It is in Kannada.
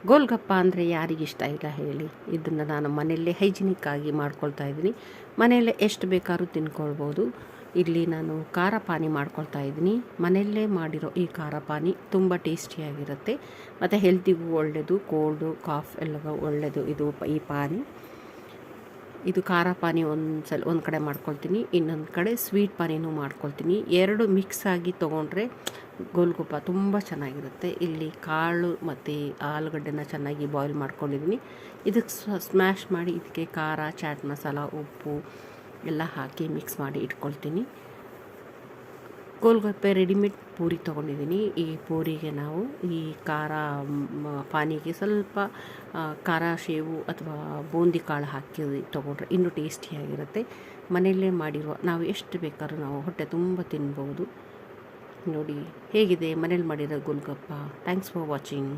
ಗೋಲ್ಗಪ್ಪ ಅಂದರೆ ಯಾರಿಗಿಷ್ಟ ಇಲ್ಲ ಹೇಳಿ. ಇದನ್ನು ನಾನು ಮನೆಯಲ್ಲೇ ಹೈಜಿನಿಕ್ಕಾಗಿ ಮಾಡ್ಕೊಳ್ತಾ ಇದ್ದೀನಿ. ಮನೆಯಲ್ಲೇ ಎಷ್ಟು ಬೇಕಾದ್ರೂ ತಿನ್ಕೊಳ್ಬೋದು. ಇಲ್ಲಿ ನಾನು ಖಾರ ಪಾನಿ ಮಾಡ್ಕೊಳ್ತಾ ಇದ್ದೀನಿ. ಮನೆಯಲ್ಲೇ ಮಾಡಿರೋ ಈ ಖಾರ ಪಾನಿ ತುಂಬ ಟೇಸ್ಟಿಯಾಗಿರುತ್ತೆ ಮತ್ತು ಹೆಲ್ತಿಗೂ ಒಳ್ಳೆಯದು, ಕೋಲ್ಡು ಕಾಫ್ ಎಲ್ಲವೂ ಒಳ್ಳೆಯದು ಈ ಪಾನಿ. ಇದು ಖಾರ ಪಾನಿ ಒಂದು ಕಡೆ ಮಾಡ್ಕೊಳ್ತೀನಿ, ಇನ್ನೊಂದು ಕಡೆ ಸ್ವೀಟ್ ಪಾನಿನೂ ಮಾಡ್ಕೊಳ್ತೀನಿ. ಎರಡು ಮಿಕ್ಸ್ ಆಗಿ ತೊಗೊಂಡ್ರೆ ಗೋಲ್ಗಪ್ಪ ತುಂಬ ಚೆನ್ನಾಗಿರುತ್ತೆ. ಇಲ್ಲಿ ಕಾಳು ಮತ್ತು ಆಲೂಗಡ್ಡೆನ ಚೆನ್ನಾಗಿ ಬಾಯ್ಲ್ ಮಾಡ್ಕೊಂಡಿದ್ದೀನಿ. ಇದಕ್ಕೆ ಸ್ಮ್ಯಾಶ್ ಮಾಡಿ ಇದಕ್ಕೆ ಖಾರ, ಚಾಟ್ ಮಸಾಲ, ಉಪ್ಪು ಎಲ್ಲ ಹಾಕಿ ಮಿಕ್ಸ್ ಮಾಡಿ ಇಟ್ಕೊಳ್ತೀನಿ. ಗೋಲ್ಗಪ್ಪೆ ರೆಡಿಮೇಡ್ ಪೂರಿ ತೊಗೊಂಡಿದ್ದೀನಿ. ಈ ಪೂರಿಗೆ ನಾವು ಈ ಖಾರ ಪಾನಿಗೆ ಸ್ವಲ್ಪ ಖಾರ ಶೇವು ಅಥವಾ ಬೂಂದಿ ಕಾಳು ಹಾಕಿ ತೊಗೊಂಡ್ರೆ ಇನ್ನೂ ಟೇಸ್ಟಿಯಾಗಿರುತ್ತೆ. ಮನೆಯಲ್ಲೇ ಮಾಡಿರುವ ನಾವು ಎಷ್ಟು ಬೇಕಾದ್ರೂ ನಾವು ಹೊಟ್ಟೆ ತುಂಬ ತಿನ್ಬೋದು. ನೋಡಿ ಹೇಗಿದೆ ಮನೇಲಿ ಮಾಡಿರೋ ಗೋಲ್ಗಪ್ಪ. Thanks for watching.